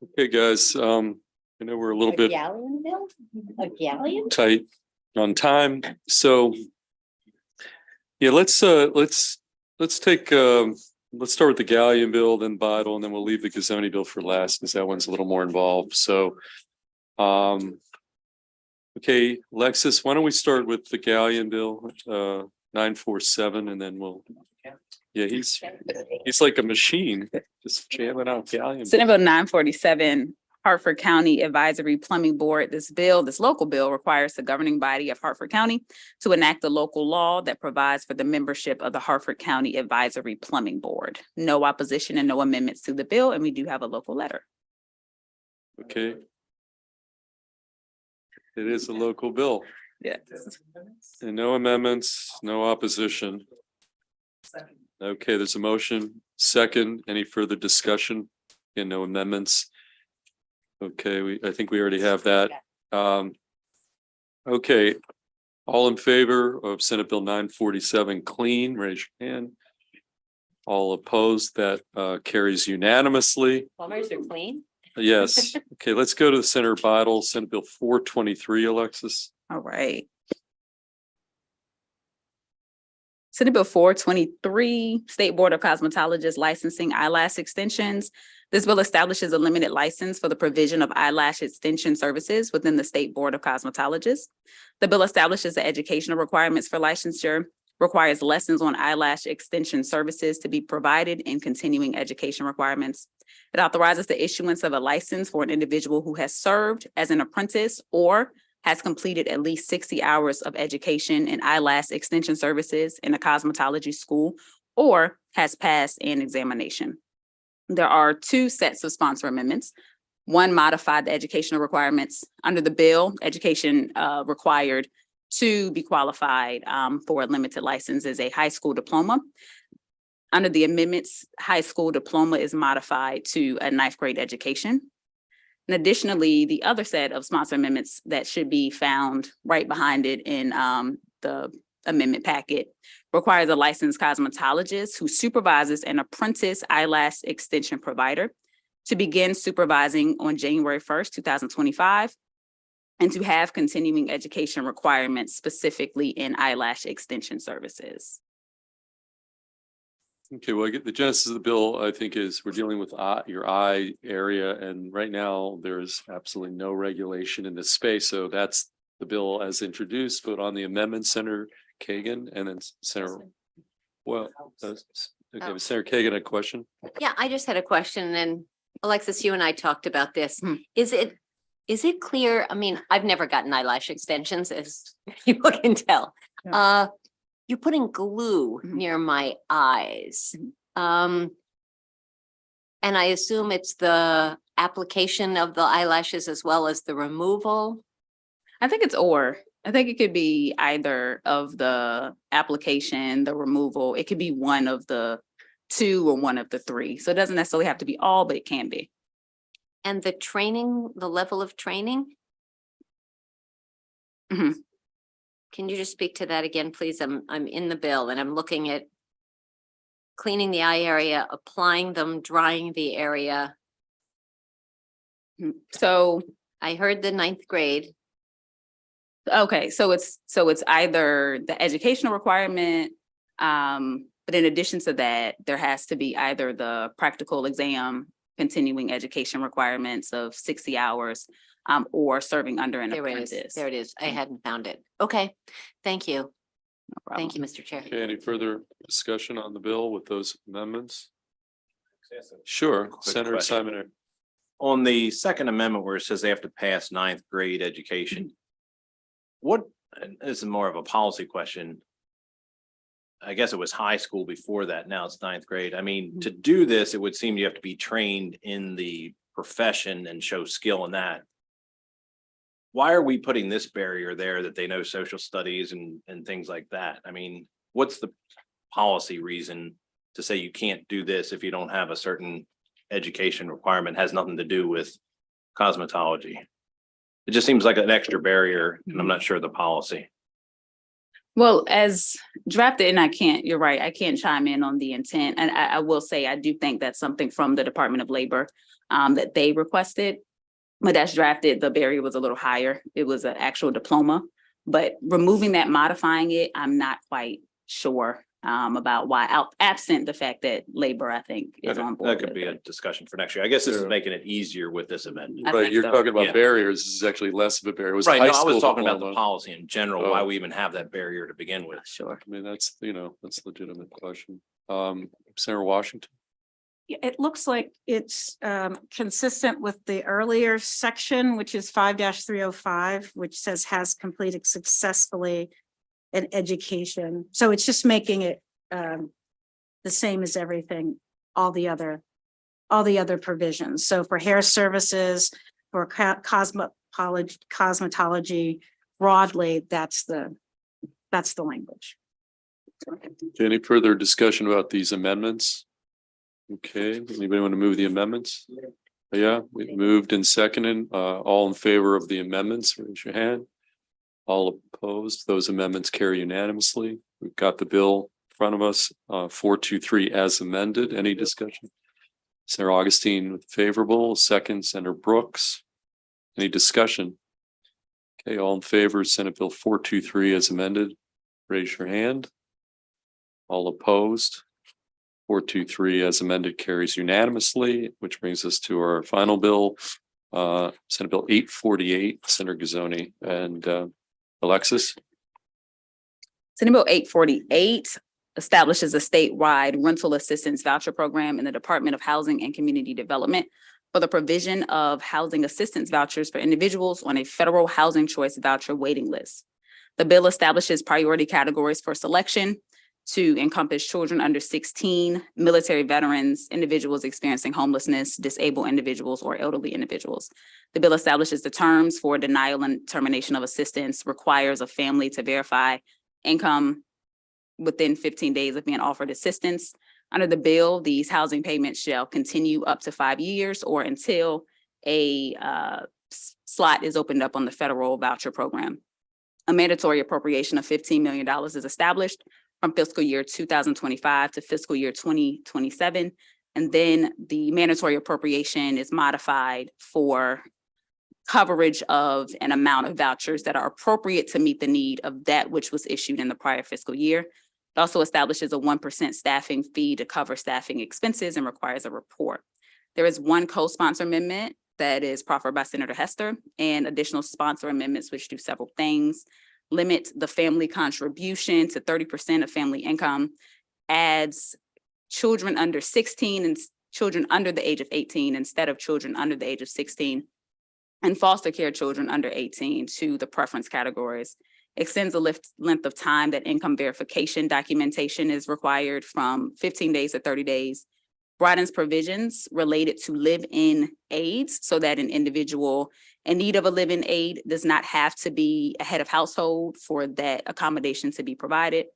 Okay, guys, I know we're a little bit Galleon bill? A galleon? tight on time, so yeah, let's take let's start with the Galleon bill, then Bidle, and then we'll leave the Gazzoni bill for last because that one's a little more involved. So, okay, Alexis, why don't we start with the Galleon bill, 947, and then we'll. Yeah, he's like a machine, just jamming out Galleon. Senate Bill 947, Hartford County Advisory Plumbing Board. This local bill requires the governing body of Hartford County to enact a local law that provides for the membership of the Hartford County Advisory Plumbing Board. No opposition and no amendments to the bill, and we do have a local letter. Okay. It is a local bill. Yeah. And no amendments, no opposition. Okay, there's a motion. Second, any further discussion? And no amendments. Okay, I think we already have that. Okay, all in favor of Senate Bill 947 clean, raise your hand. All opposed, that carries unanimously. Plumbers are clean? Yes. Okay, let's go to the Senator Bidle, Senate Bill 423, Alexis. All right. Senate Bill 423, State Board of Cosmetologists licensing eyelash extensions. This bill establishes a limited license for the provision of eyelash extension services within the State Board of Cosmetologists. The bill establishes the educational requirements for licensure, requires lessons on eyelash extension services to be provided in continuing education requirements. It authorizes the issuance of a license for an individual who has served as an apprentice or has completed at least 60 hours of education in eyelash extension services in a cosmetology school or has passed an examination. There are two sets of sponsor amendments. One modified the educational requirements under the bill. Education required to be qualified for a limited license is a high school diploma. Under the amendments, high school diploma is modified to a 9th grade education. And additionally, the other set of sponsor amendments that should be found right behind it in the amendment packet requires a licensed cosmetologist who supervises an apprentice eyelash extension provider to begin supervising on January 1st, 2025, and to have continuing education requirements specifically in eyelash extension services. Okay, well, I get the genesis of the bill, I think, is we're dealing with your eye area, and right now there's absolutely no regulation in this space. So that's the bill as introduced, vote on the amendment, Senator Kagan, and then Senator, okay, Senator Kagan, a question? Yeah, I just had a question, and Alexis, you and I talked about this. Is it clear? I mean, I've never gotten eyelash extensions, as people can tell. You're putting glue near my eyes. And I assume it's the application of the eyelashes as well as the removal. I think it's or. I think it could be either of the application, the removal. It could be one of the two or one of the three. So it doesn't necessarily have to be all, but it can be. And the training, the level of training? Mhm. Can you just speak to that again, please? I'm in the bill and I'm looking at cleaning the eye area, applying them, drying the area. So I heard the 9th grade. okay, so it's either the educational requirement, but in addition to that, there has to be either the practical exam, continuing education requirements of 60 hours, or serving under an apprentice. There it is. I hadn't found it. Okay, thank you. No problem. Thank you, Mr. Chair. Okay, any further discussion on the bill with those amendments? Sure, Quick Senator question. Simon. On the second amendment where it says they have to pass 9th grade education. What, and this is more of a policy question. I guess it was high school before that. Now it's 9th grade. I mean, to do this, it would seem you have to be trained in the profession and show skill in that. Why are we putting this barrier there that they know social studies and things like that? I mean, what's the policy reason to say you can't do this if you don't have a certain education requirement? Has nothing to do with cosmetology. It just seems like an extra barrier, and I'm not sure of the policy. Well, as drafted, and you're right, I can't chime in on the intent. And I will say, I do think that's something from the Department of Labor that they requested. But as drafted, the barrier was a little higher. It was an actual diploma. But removing that, modifying it, I'm not quite sure about why, absent the fact that labor, I think, is on board. That could with be a it. discussion for next year. I guess this is Yeah. making it easier with this amendment. I Right, think you're so. talking about Yeah. barriers. This is actually less of a barrier. It was a Right, high no, I was school talking about the diploma. policy in general, why Oh. we even have that barrier to begin with. Sure. I mean, that's, that's a legitimate question. Senator Washington? Yeah, it looks like it's consistent with the earlier section, which is 5-305, which says has completed successfully an education. So it's just making it the same as everything, all the other provisions. So for hair services, for cosmetology broadly, that's the language. Okay, any further discussion about these amendments? Okay, anybody want to move the amendments? Yeah, we moved and seconded. All in favor of the amendments, raise your hand. All opposed, those amendments carry unanimously. We've got the bill in front of us, 423 as amended. Any discussion? Senator Augustine favorable, second, Senator Brooks. Any discussion? Okay, all in favor, Senate Bill 423 as amended, raise your hand. All opposed. 423 as amended carries unanimously, which brings us to our final bill, Senate Bill 848, Senator Gazzoni and Alexis. Senate Bill 848 establishes a statewide rental assistance voucher program in the Department of Housing and Community Development for the provision of housing assistance vouchers for individuals on a federal housing choice voucher waiting list. The bill establishes priority categories for selection to encompass children under 16, military veterans, individuals experiencing homelessness, disabled individuals, or elderly individuals. The bill establishes the terms for denial and termination of assistance, requires a family to verify income within 15 days of being offered assistance. Under the bill, these housing payments shall continue up to 5 years or until a slot is opened up on the federal voucher program. A mandatory appropriation of $15 million is established from fiscal year 2025 to fiscal year 2027. And then the mandatory appropriation is modified for coverage of an amount of vouchers that are appropriate to meet the need of that which was issued in the prior fiscal year. It also establishes a 1% staffing fee to cover staffing expenses and requires a report. There is one co-sponsor amendment that is proffered by Senator Hester, and additional sponsor amendments which do several things. Limit the family contribution to 30% of family income, adds children under 16 and children under the age of 18 instead of children under the age of 16, and foster care children under 18 to the preference categories. Extends the length of time that income verification documentation is required from 15 days to 30 days. Broadens provisions related to live-in aids so that an individual in need of a live-in aid does not have to be a head of household for that accommodation to be provided.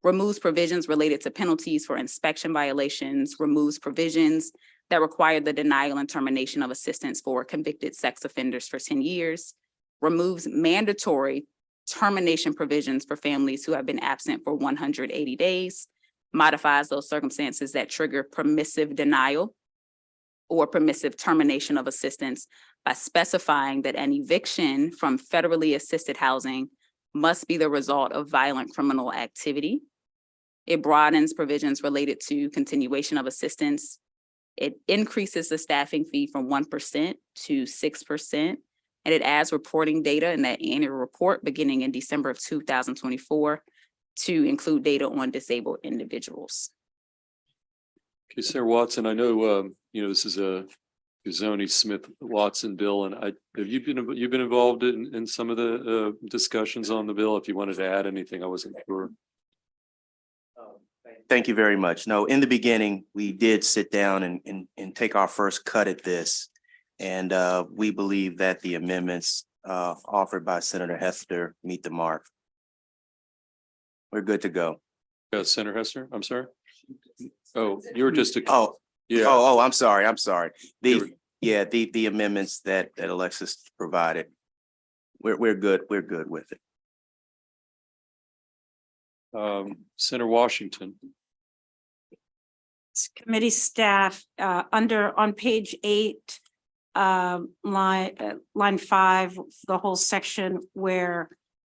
Removes provisions related to penalties for inspection violations, removes provisions that require the denial and termination of assistance for convicted sex offenders for 10 years. Removes mandatory termination provisions for families who have been absent for 180 days. Modifies those circumstances that trigger permissive denial or permissive termination of assistance by specifying that an eviction from federally assisted housing must be the result of violent criminal activity. It broadens provisions related to continuation of assistance. It increases the staffing fee from 1% to 6%. And it adds reporting data in that annual report beginning in December of 2024 to include data on disabled individuals. Okay, Senator Watson, I know, this is a Gazzoni Smith Watson bill, and you've been involved in some of the discussions on the bill. If you wanted to add anything, I wasn't sure. Thank you very much. No, in the beginning, we did sit down and take our first cut at this. And we believe that the amendments offered by Senator Hester meet the mark. We're good to go. Senator Hester, I'm sorry. Oh, you were just, Oh, yeah. I'm sorry. The amendments that Alexis provided. We're good with it. Senator Washington. Committee staff, on page 8, line 5, the whole section where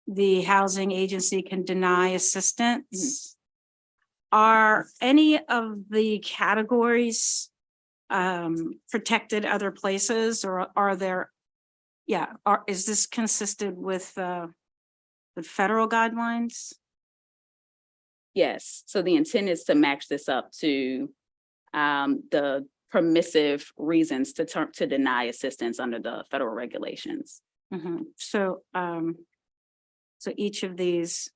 the housing agency can deny assistance. Are any of the categories protected other places, or are there? Yeah, is this consistent with the federal guidelines? Yes, so the intent is to match this up to the permissive reasons to deny assistance under the federal regulations. So, so each of these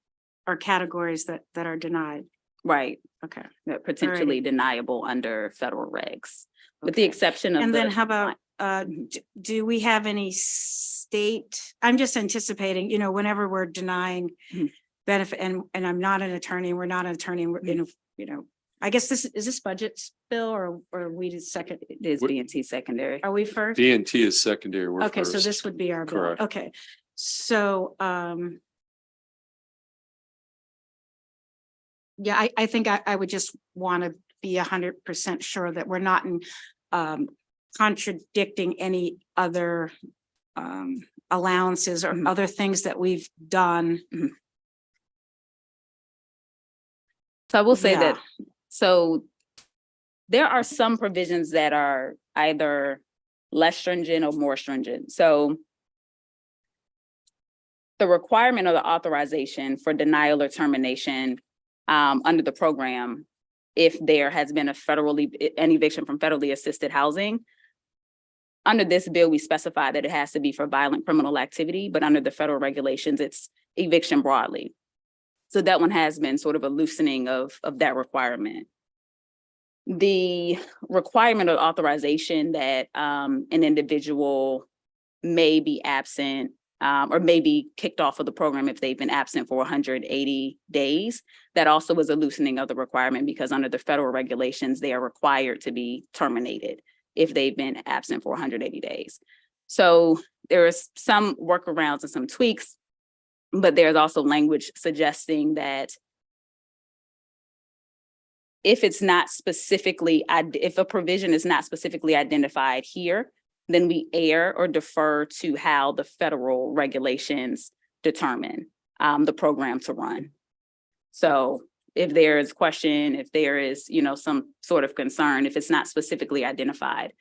are categories that are denied. Right, Okay. that potentially deniable under federal regs, with the exception of. And then the- how about, do we have any state, I'm just anticipating, whenever we're denying Mhm. benefit, and I'm not an attorney, we're not an attorney, we're I guess is this budget bill or we did second, It is B&T secondary. are we first? B&T is secondary. We're Okay, so first. this would be our bill. Correct. Okay, so, yeah, I think I would just want to be 100% sure that we're not in, contradicting any other, allowances or Mhm. other things that we've done. So I will say Yeah. that, so there are some provisions that are either less stringent or more stringent. So the requirement or the authorization for denial or termination under the program, if there has been an eviction from federally assisted housing, under this bill, we specify that it has to be for violent criminal activity, but under the federal regulations, it's eviction broadly. So that one has been sort of a loosening of that requirement. The requirement or authorization that an individual may be absent or may be kicked off of the program if they've been absent for 180 days. That also was a loosening of the requirement because under the federal regulations, they are required to be terminated if they've been absent for 180 days. So there is some workarounds and some tweaks, but there's also language suggesting that if it's not specifically, if a provision is not specifically identified here, then we err or defer to how the federal regulations determine the program to run. So if there is question, if there is, some sort of concern, if it's not specifically identified,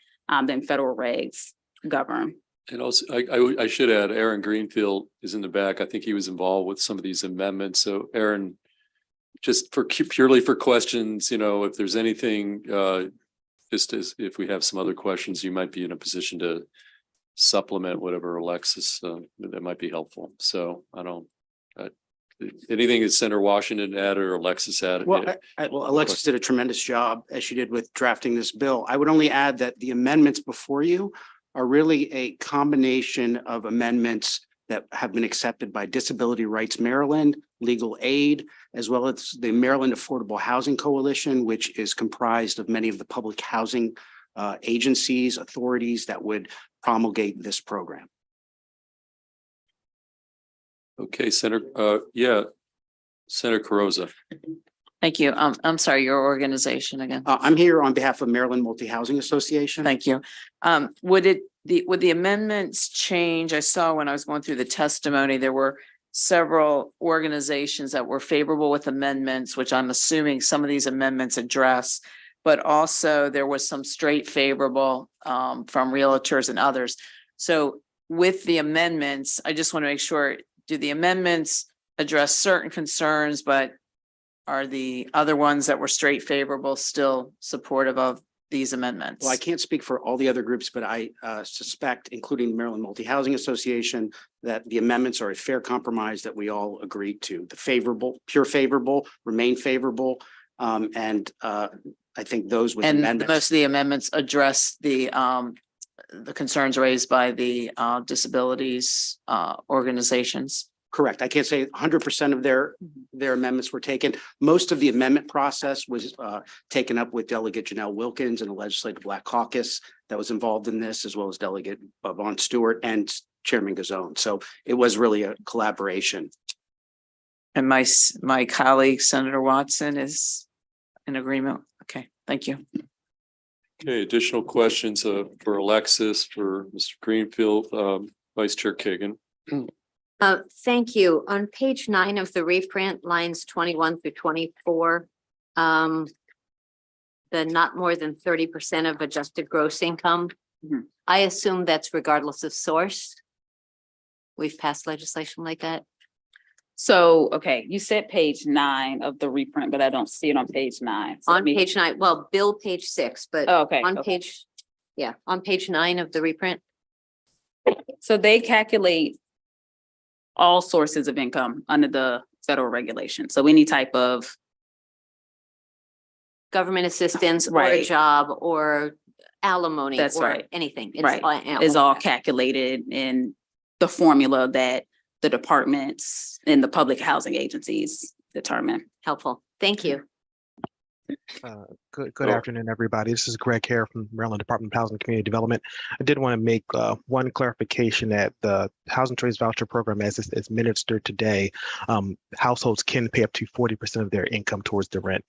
then federal regs govern. And also, I should add, Aaron Greenfield is in the back. I think he was involved with some of these amendments. So Aaron, just purely for questions, if there's anything, just as if we have some other questions, you might be in a position to supplement whatever Alexis, that might be helpful. So I don't, anything that Senator Washington added or Alexis added? Well, Alexis did a tremendous job as she did with drafting this bill. I would only add that the amendments before you are really a combination of amendments that have been accepted by Disability Rights Maryland, Legal Aid, as well as the Maryland Affordable Housing Coalition, which is comprised of many of the public housing agencies, authorities that would promulgate this program. Okay, Senator Carrozza. Thank you. I'm sorry, your organization again. I'm here on behalf of Maryland Multi-Housing Association. Thank you. Would the amendments change? I saw when I was going through the testimony, there were several organizations that were favorable with amendments, which I'm assuming some of these amendments address, but also there was some straight favorable from realtors and others. So with the amendments, I just want to make sure, do the amendments address certain concerns, but are the other ones that were straight favorable still supportive of these amendments? Well, I can't speak for all the other groups, but I suspect, including Maryland Multi-Housing Association, that the amendments are a fair compromise that we all agreed to. The favorable, pure favorable, remain favorable. And I think those with And amendments. most of the amendments address the concerns raised by the disabilities organizations. Correct. I can't say 100% of their amendments were taken. Most of the amendment process was taken up with Delegate Janelle Wilkins and the Legislative Black Caucus that was involved in this, as well as Delegate Vaughn Stewart and Chairman Gazone. So it was really a collaboration. And my colleague, Senator Watson, is in agreement. Okay, thank you. Okay, additional questions for Alexis, for Mr. Greenfield, Vice Chair Kagan. Thank you. On page 9 of the reprint, lines 21 through 24, the not more than 30% of adjusted gross income. Mhm. I assume that's regardless of source. We've passed legislation like that. So, okay, you said page 9 of the reprint, but I don't see it on page 9. So let On me- page 9, well, bill page 6, but Oh, okay. on Okay. page, yeah, on page 9 of the reprint. So they calculate all sources of income under the federal regulation. So any type of, Government assistance or a Right. job or alimony That's or right. anything. It's right, all- is all calculated in the formula that the departments and the public housing agencies determine. helpful. Thank you. Good Oh. afternoon, everybody. This is Greg Hare from Maryland Department of Housing and Community Development. I did want to make one clarification that the Housing Trades Voucher Program, as it's administered today, households can pay up to 40% of their income towards the rent.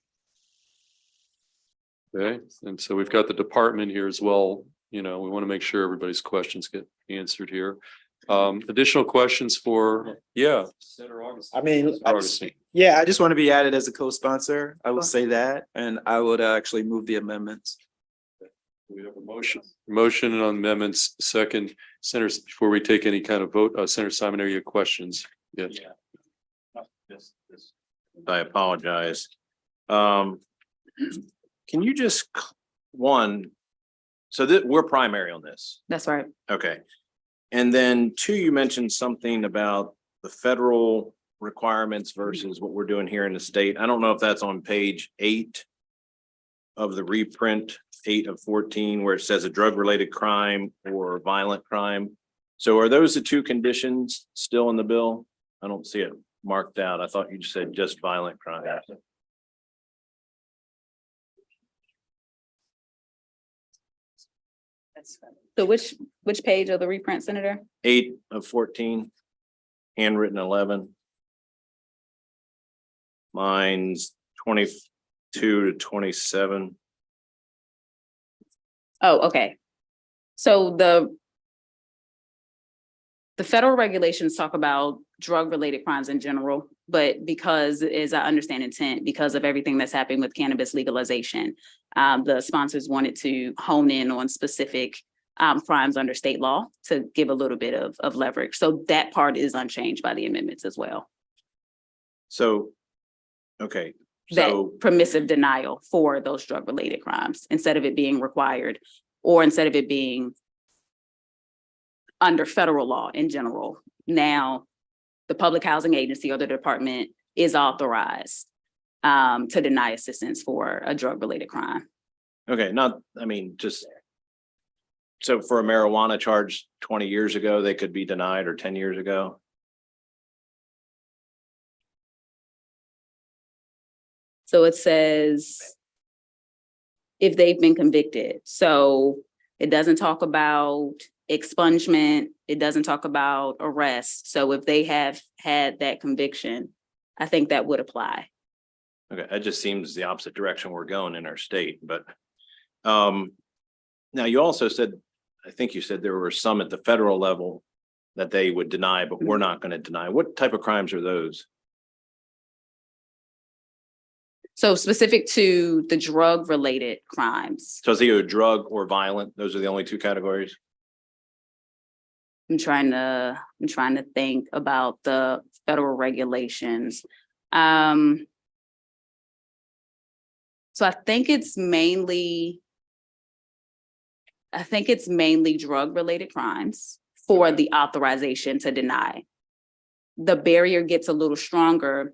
Okay, and so we've got the department here as well. You know, we want to make sure everybody's questions get answered here. Additional questions for, yeah. Senator Augustine. I mean, Senator Augustine. yeah, I just want to be added as a co-sponsor. I will say that, and I would actually move the amendments. We have a motion on amendments. Second, Senator, before we take any kind of vote, Senator Simon, are your questions? Yes. I apologize. Can you just, so that we're primary on this, That's right. okay. And then 2, you mentioned something about the federal requirements versus what we're doing here in the state. I don't know if that's on page 8 of the reprint, 8 of 14, where it says a drug-related crime or violent crime. So are those the 2 conditions still in the bill? I don't see it marked out. I thought you said just violent crime. So which page of the reprint, Senator? 8 of 14, handwritten 11. Mine's 22 to 27. Oh, okay. So the federal regulations talk about drug-related crimes in general, but because, as I understand intent, because of everything that's happening with cannabis legalization, the sponsors wanted to hone in on specific crimes under state law to give a little bit of leverage. So that part is unchanged by the amendments as well. So, okay, That so, permissive denial for those drug-related crimes, instead of it being required, or instead of it being under federal law in general. Now, the public housing agency or the department is authorized to deny assistance for a drug-related crime. okay, not, I mean, just. So for a marijuana charge 20 years ago, they could be denied, or 10 years ago? So it says if they've been convicted. So it doesn't talk about expungement. It doesn't talk about arrest. So if they have had that conviction, I think that would apply. Okay, that just seems the opposite direction we're going in our state, but. Now you also said, I think you said there were some at the federal level that they would deny, but we're not going to deny. What type of crimes are those? So specific to the drug-related crimes, So it's either drug or violent. Those are the only 2 categories. I'm trying to think about the federal regulations. So I think it's mainly drug-related crimes for the authorization to deny. The barrier gets a little stronger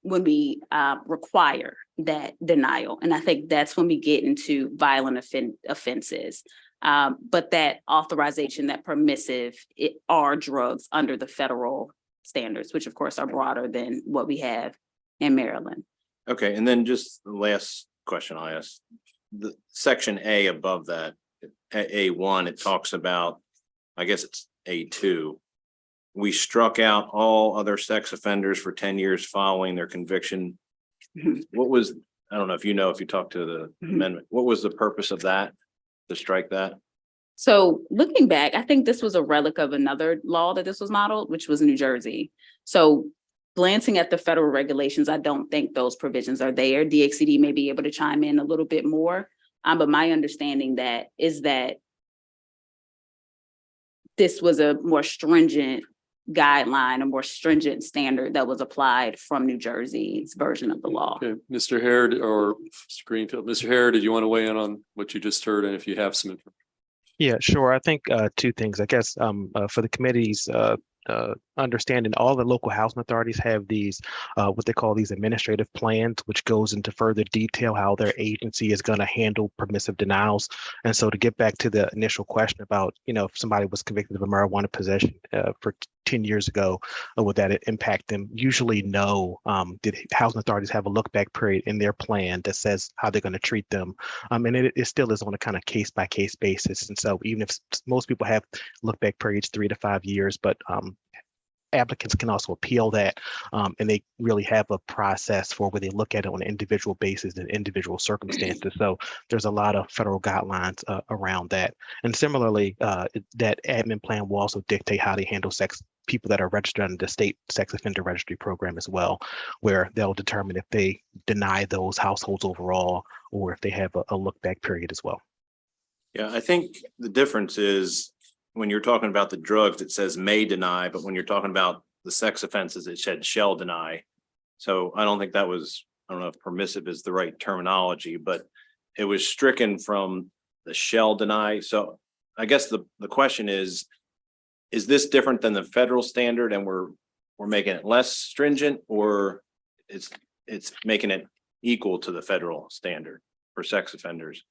when we require that denial. And I think that's when we get into violent offenses. But that authorization, that permissive, it are drugs under the federal standards, which of course are broader than what we have in Maryland. Okay, and then just the last question I asked, the section A above that, A1, it talks about, I guess it's A2, we struck out all other sex offenders for 10 years following their conviction. Mhm. What was, I don't know if you know, if you talked to the Mhm. amendment, what was the purpose of that? To strike that? So looking back, I think this was a relic of another law that this was modeled, which was New Jersey. So glancing at the federal regulations, I don't think those provisions are there. DXCD may be able to chime in a little bit more. But my understanding is that this was a more stringent guideline, a more stringent standard that was applied from New Jersey's version of the law. Okay, Mr. Hare or Mr. Greenfield, Mr. Hare, did you want to weigh in on what you just heard? And if you have some information? Yeah, sure. I think two things. I guess for the committee's understanding, all the local housing authorities have these what they call these administrative plans, which goes into further detail how their agency is going to handle permissive denials. And so to get back to the initial question about, if somebody was convicted of a marijuana possession for 10 years ago, would that impact them? Usually no. Did housing authorities have a look back period in their plan that says how they're going to treat them? And it still is on a kind of case by case basis. And so even if most people have look back periods 3 to 5 years, but applicants can also appeal that, and they really have a process for where they look at it on an individual basis and individual circumstances. So there's a lot of federal guidelines around that. And similarly, that admin plan will also dictate how they handle people that are registered under the state sex offender registry program as well, where they'll determine if they deny those households overall or if they have a look back period as well. Yeah, I think the difference is when you're talking about the drugs, it says may deny, but when you're talking about the sex offenses, it said shall deny. So I don't think that was, I don't know if permissive is the right terminology, but it was stricken from the shall deny. So I guess the question is this different than the federal standard and we're making it less stringent, or it's making it equal to the federal standard for sex offenders?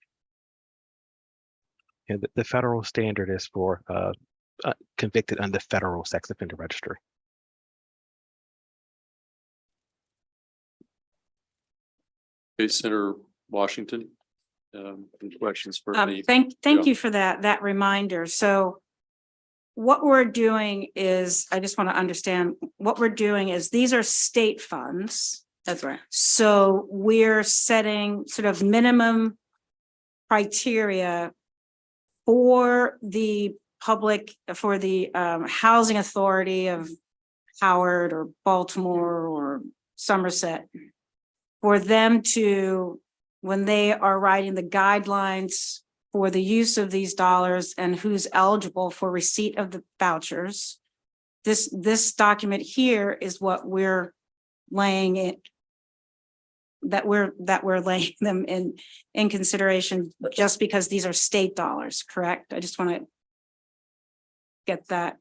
And the federal standard is for convicted under federal sex offender registry. Okay, Senator Washington, any questions for me? Thank Yeah. you for that reminder. So what we're doing is, I just want to understand, what we're doing is these are state funds. That's right. So we're setting sort of minimum criteria for the public, for the housing authority of Howard or Baltimore or Somerset, for them to, when they are writing the guidelines for the use of these dollars and who's eligible for receipt of the vouchers. This document here is what we're laying it, that we're laying them in consideration just because these are state dollars, correct? I just want to get that.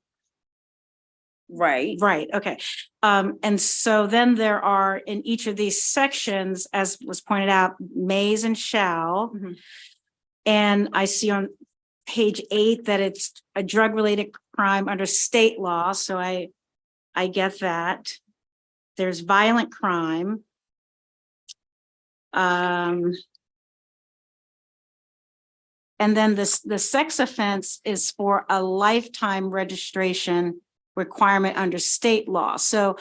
Right. Right, okay. And so then there are in each of these sections, as was pointed out, mays and shall. Mhm. And I see on page 8 that it's a drug-related crime under state law, so I get that. There's violent crime. And then the sex offense is for a lifetime registration requirement under state law. So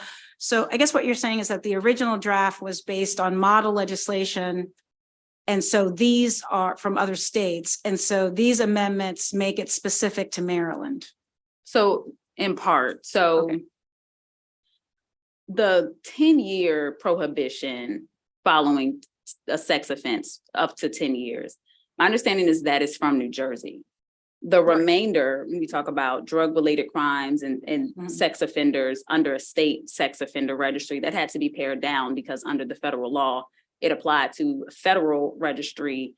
I guess what you're saying is that the original draft was based on model legislation. And so these are from other states. And so these amendments make it specific to Maryland. So in part, so Okay. the 10-year prohibition following a sex offense up to 10 years, my understanding is that is from New Jersey. The remainder, when we talk about drug-related crimes and Mhm. sex offenders under a state sex offender registry, that had to be pared down because under the federal law, it applied to federal registry,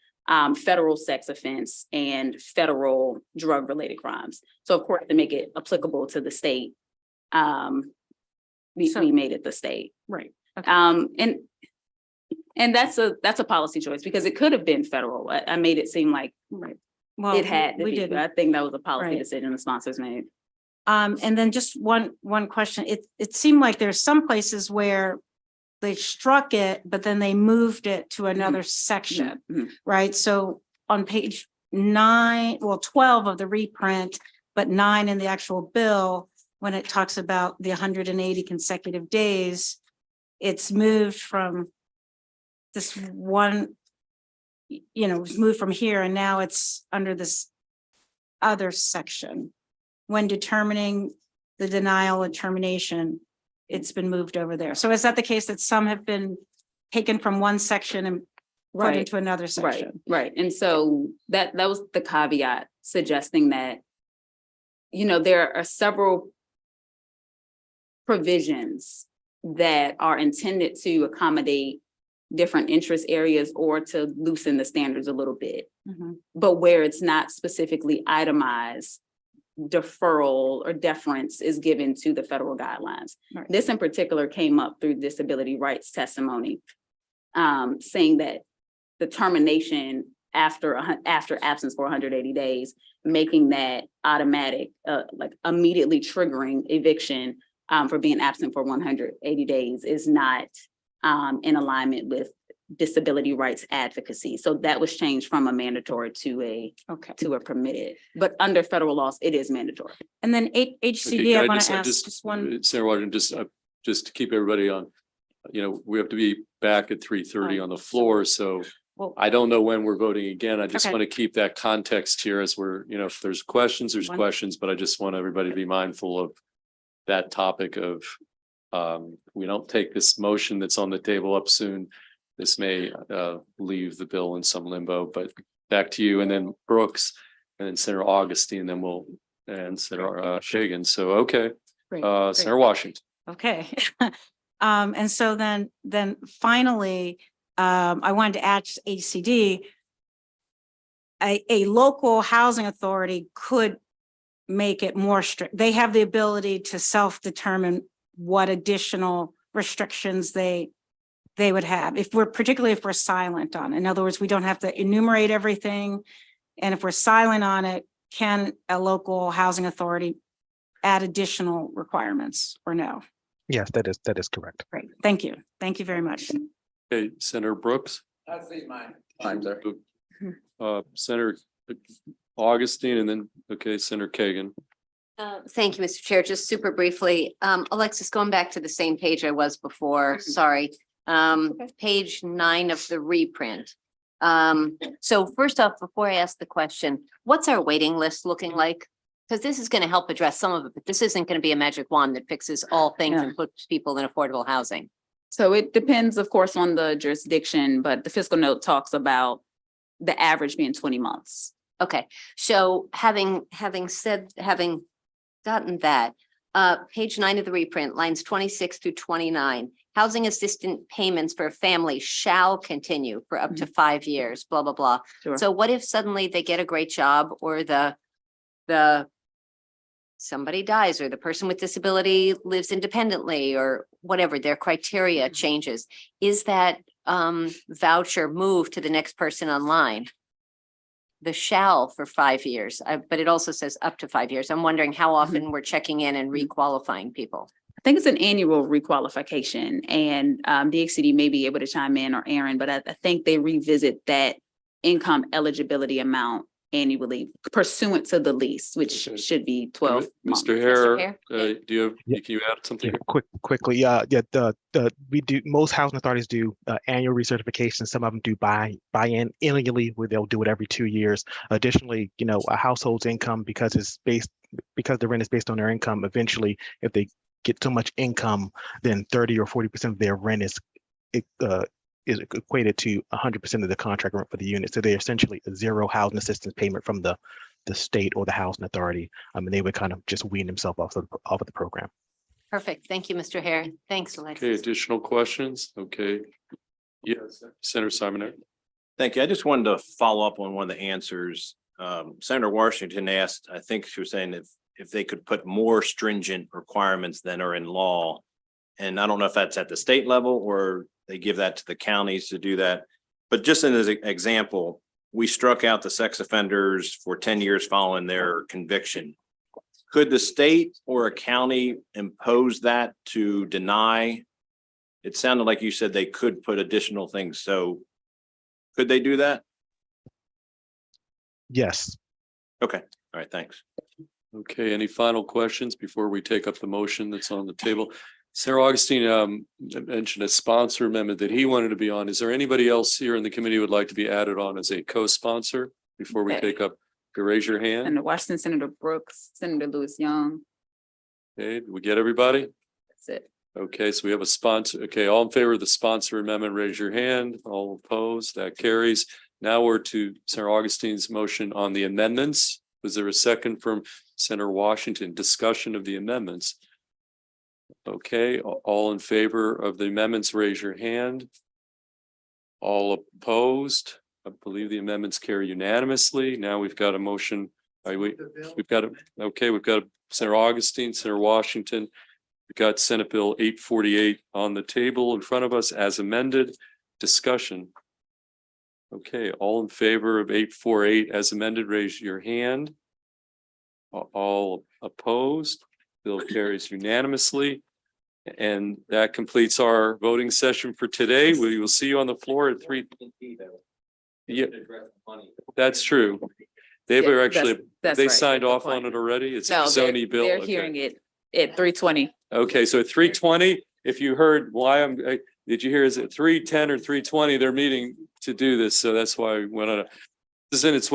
federal sex offense, and federal drug-related crimes. So of course, to make it applicable to the state, we made it the state. Right. Okay. And that's a policy choice because it could have been federal. I made it seem like Right. Well, it had to we be. didn't. I think that was a policy Right. decision the sponsors made. And then just one question. It seemed like there's some places where they struck it, but then they moved it to another section, Mhm. right? So on page 12 of the reprint, but 9 in the actual bill, when it talks about the 180 consecutive days, it's moved from this one, it's moved from here and now it's under this other section. When determining the denial and termination, it's been moved over there. So is that the case that some have been taken from one section and put Right, into another right, section? right. And so that was the caveat suggesting that, there are several provisions that are intended to accommodate different interest areas or to loosen the standards a little bit. Mhm. But where it's not specifically itemized, deferral or deference is given to the federal guidelines. Right. This in particular came up through disability rights testimony, saying that the termination after absence for 180 days, making that automatic, like immediately triggering eviction for being absent for 180 days is not in alignment with disability rights advocacy. So that was changed from a mandatory to a permitted, but under federal laws, it is mandatory. And then HCD, I want to ask just one. Senator Washington, just to keep everybody on, we have to be back at 3:30 on the floor, so Well- I don't know when we're voting again. I just Okay. want to keep that context here as we're, if there's questions, there's One- questions, but I just want everybody to be mindful of that topic of, we don't take this motion that's on the table up soon. This may leave the bill in some limbo, but back to you, and then Brooks, and then Senator Augustine, and Senator Shagan. So, okay, Great, Senator Washington. Okay. And so then finally, I wanted to add HCD. A local housing authority could make it more strict. They have the ability to self-determine what additional restrictions they would have, particularly if we're silent on it. In other words, we don't have to enumerate everything. And if we're silent on it, can a local housing authority add additional requirements or no? Yes, that is correct. Great, thank you. Thank you very much. Okay, Senator Brooks, Time there. Senator Augustine, and then, Senator Kagan. Thank you, Mr. Chair. Just super briefly, Alexis, going back to the same page I was before, sorry. Page 9 of the reprint. So first off, before I ask the question, what's our waiting list looking like? Because this is going to help address some of it, but this isn't going to be a magic wand that fixes all things Yeah. and puts people in affordable housing. So it depends, of course, on the jurisdiction, but the fiscal note talks about the average being 20 months. Okay, so having gotten that, page 9 of the reprint, lines 26 through 29, housing assistant payments for a family shall continue for up to 5 years, blah, blah, blah. Sure. So what if suddenly they get a great job, or somebody dies, or the person with disability lives independently, or whatever, their criteria changes? Is that voucher moved to the next person online? The shall for 5 years, but it also says up to 5 years. I'm wondering how often we're checking in and requalifying people. I think it's an annual requalification, and DXCD may be able to chime in, or Aaron, but I think they revisit that income eligibility amount annually pursuant to the lease, which Okay. should be 12 months. Mr. Hare, Hare? do you have, Yeah. can you add something? Quickly, we do, most housing authorities do annual recertification. Some of them do biennially, where they'll do it every 2 years. Additionally, a household's income, because the rent is based on their income, eventually, if they get too much income, then 30 or 40% of their rent is equated to 100% of the contract rent for the unit. So they're essentially a zero housing assistance payment from the state or the housing authority. And they would kind of just wean themselves off of the program. Perfect. Thank you, Mr. Hare. Thanks, Okay, Alexis. additional questions? Okay. Yes, Senator Simon. Thank you. I just wanted to follow up on one of the answers. Senator Washington asked, I think she was saying if they could put more stringent requirements than are in law. And I don't know if that's at the state level or they give that to the counties to do that. But just as an example, we struck out the sex offenders for 10 years following their conviction. Could the state or a county impose that to deny? It sounded like you said they could put additional things. So could they do that? Yes. Okay. All right. Thanks. Okay, any final questions before we take up the motion that's on the table? Sarah Augustine mentioned a sponsor amendment that he wanted to be on. Is there anybody else here in the committee who would like to be added on as a co-sponsor before we Okay. take up? If you raise your hand. Senator Washington, Senator Brooks, Senator Lewis Young. Okay, did we get everybody? That's it. Okay, so we have a sponsor. Okay, all in favor of the sponsor amendment, raise your hand. All opposed, that carries. Now we're to Senator Augustine's motion on the amendments. Was there a second from Senator Washington? Discussion of the amendments. Okay, all in favor of the amendments, raise your hand. All opposed, I believe the amendments carry unanimously. Now we've got a motion. We've got Senator Augustine, Senator Washington. We've got Senate Bill 848 on the table in front of us as amended. Discussion. Okay, all in favor of 848 as amended, raise your hand. All opposed, bill carries unanimously. And that completes our voting session for today. We will see you on the floor at 3. Yeah, that's true. They've Yeah, actually, that's they right. signed Good off point. on it already. It's a No, they're, zoning bill. they're Okay. hearing it at 3:20. Okay, so at 3:20, if you heard why did you hear is it 3:10 or 3:20? They're meeting to do this. So that's why we went on. This is on its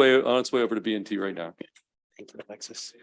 way over to B&T right now. Thank you, Alexis.